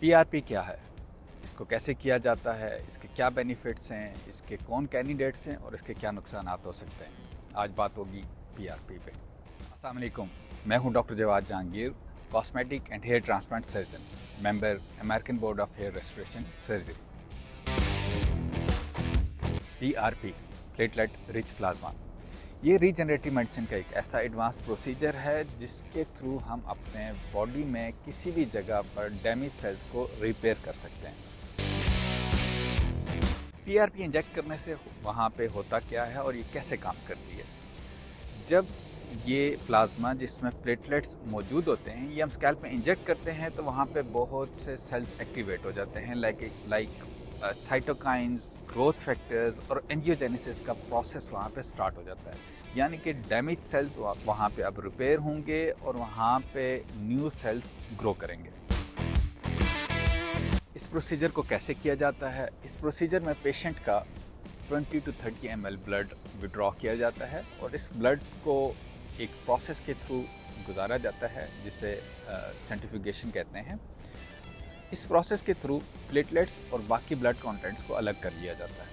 PRP क्या है, इसको कैसे किया जाता है, इसके क्या बेनिफिट्स हैं, इसके कौन कैंडिडेट्स हैं और इसके क्या नुकसान हो सकते हैं। आज बात होगी पीआरपी पे। अस्सलाम वालेकुम, मैं हूं doctor Jawad Jahangir, cosmetic and hair transplant surgeon, member American board of hair restoration surgery. PRP, platelet rich plasma, ये रीजनरेटिव मेडिसिन का एक ऐसा एडवांस प्रोसीजर है जिसके थ्रू हम अपने बॉडी में किसी भी जगह पर डैमेज सेल्स को रिपेयर कर सकते हैं। पीआरपी इंजेक्ट करने से वहाँ पे होता क्या है और ये कैसे काम करती है। जब ये प्लाज्मा जिसमें प्लेटलेट्स मौजूद होते हैं ये हम स्कैल्प में इंजेक्ट करते हैं तो वहाँ पे बहुत से सेल्स एक्टिवेट हो जाते हैं, लाइक साइटोकाइंस, ग्रोथ फैक्टर्स और एंजियोजेनेसिस का प्रोसेस वहाँ पे स्टार्ट हो जाता है। यानी कि डैमेज सेल्स वहाँ पे अब रिपेयर होंगे और वहाँ पे न्यू सेल्स ग्रो करेंगे। इस प्रोसीजर को कैसे किया जाता है? इस प्रोसीजर में पेशेंट का 20 to 30 ml ब्लड विड्रॉ किया जाता है और इस ब्लड को एक प्रोसेस के थ्रू गुजारा जाता है जिसे सेंट्रीफ्यूगेशन कहते हैं। इस प्रोसेस के थ्रू प्लेटलेट्स और बाकी ब्लड कंटेंट्स को अलग कर लिया जाता है।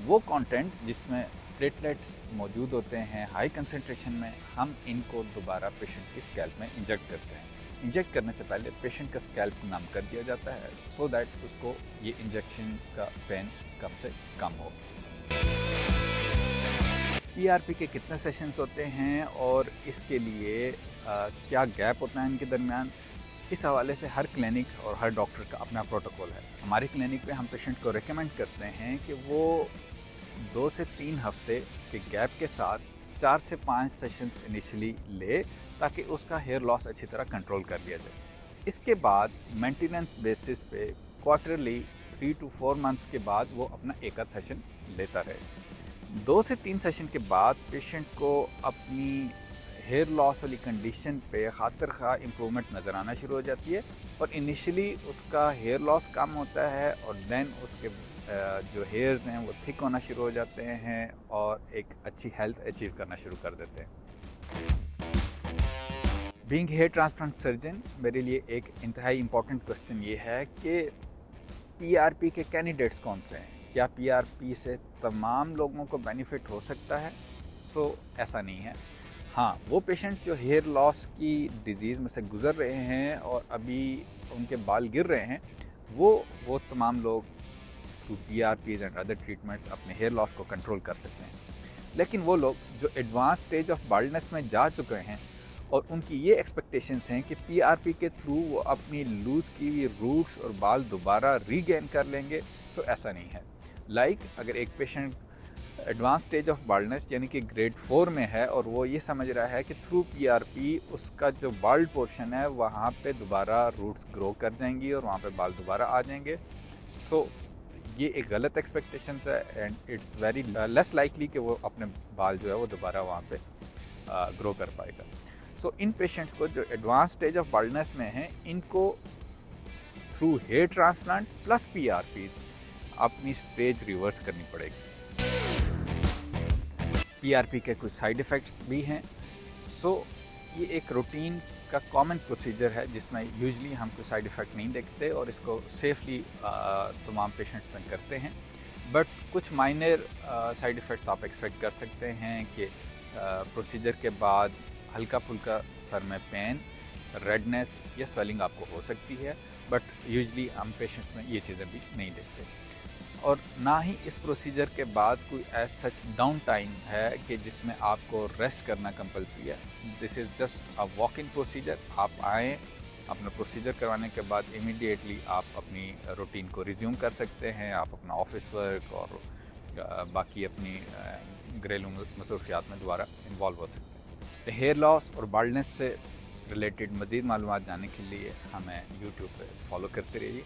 वो कंटेंट जिसमें प्लेटलेट्स मौजूद होते हैं हाई कंसंट्रेशन में, हम इनको दोबारा पेशेंट के स्कैल्प में इंजेक्ट करते हैं। इंजेक्ट करने से पहले पेशेंट का स्कैल्प नम कर दिया जाता है सो दैट उसको ये इंजेक्शंस का पेन कम से कम हो। पीआरपी के कितने सेशंस होते हैं और इसके लिए क्या गैप होता है इनके दरमियान, इस हवाले से हर क्लिनिक और हर डॉक्टर का अपना प्रोटोकॉल है। हमारी क्लिनिक पे हम पेशेंट को रेकमेंड करते हैं कि वो 2 से 3 हफ्ते के गैप के साथ 4 से 5 सेशंस इनिशियली ले ताकि उसका हेयर लॉस अच्छी तरह कंट्रोल कर लिया जाए। इसके बाद मेंटेनेंस बेसिस पे क्वार्टरली 3 to 4 मंथ्स के बाद वो अपना एक आध सेशन लेता रहे। 2 से 3 सेशन के बाद पेशेंट को अपनी हेयर लॉस वाली कंडीशन पे खातिर खा इम्प्रूवमेंट नज़र आना शुरू हो जाती है और इनिशियली उसका हेयर लॉस कम होता है और देन उसके जो हेयर्स हैं वो थिक होना शुरू हो जाते हैं और एक अच्छी हेल्थ अचीव करना शुरू कर देते हैं। बीइंग हेयर ट्रांसप्लांट सर्जन मेरे लिए एक इंतहाई इम्पॉर्टेंट क्वेश्चन ये है कि पीआरपी के कैंडिडेट्स कौन से हैं। क्या पीआरपी से तमाम लोगों को बेनिफिट हो सकता है? ऐसा नहीं है। हाँ, वो पेशेंट जो हेयर लॉस की डिज़ीज़ में से गुज़र रहे हैं और अभी उनके बाल गिर रहे हैं, वो तमाम लोग थ्रू पीआरपीज़ एंड अदर ट्रीटमेंट्स अपने हेयर लॉस को कंट्रोल कर सकते हैं। लेकिन वो लोग जो एडवांस स्टेज ऑफ बाल्डनेस में जा चुके हैं और उनकी ये एक्सपेक्टेशंस हैं कि पीआरपी के थ्रू वो अपनी लूज़ की हुई रूट्स और बाल दोबारा रीगेन कर लेंगे, तो ऐसा नहीं है। अगर एक patient advance stage of baldness यानी कि ग्रेड 4 में है और वो ये समझ रहा है कि थ्रू पीआरपी उसका जो बाल्ड पोर्शन है वहाँ पे दोबारा रूट्स ग्रो कर जाएंगी और वहाँ पे बाल दोबारा आ जाएंगे, ये एक गलत एक्सपेक्टेशंस है and it's very less likely कि वो अपने बाल जो है वो दोबारा वहाँ पे ग्रो कर पाएगा। इन पेशेंट्स को जो एडवांस स्टेज ऑफ बाल्डनेस में हैं, इनको थ्रू हेयर ट्रांसप्लांट प्लस पीआरपीज अपनी स्टेज रिवर्स करनी पड़ेगी। पीआरपी के कुछ साइड इफ़ेक्ट्स भी हैं। ये एक रूटीन का कॉमन प्रोसीजर है जिसमें यूजुअली हम कोई साइड इफ़ेक्ट नहीं देखते और इसको सेफली तमाम पेशेंट्स में करते हैं। बट कुछ माइनर साइड इफ़ेक्ट्स आप एक्सपेक्ट कर सकते हैं कि प्रोसीजर के बाद हल्का फुल्का सर में पेन, रेडनेस या स्वेलिंग आपको हो सकती है, बट यूजुअली हम पेशेंट्स में ये चीज़ें भी नहीं देखते। और ना ही इस प्रोसीजर के बाद कोई एज सच डाउन टाइम है कि जिसमें आपको रेस्ट करना कंपल्सरी है। This is just a walk in procedure. आप आएँ, अपना प्रोसीजर करवाने के बाद इमीडिएटली आप अपनी रूटीन को रिज्यूम कर सकते हैं। आप अपना ऑफिस वर्क और बाकी अपनी घरेलू मसरूफियात में दोबारा इन्वॉल्व हो सकते हैं। हेयर लॉस और बाल्डनेस से रिलेटेड मज़ीद मालूमात जानने के लिए हमें यूट्यूब पर फॉलो करते रहिए।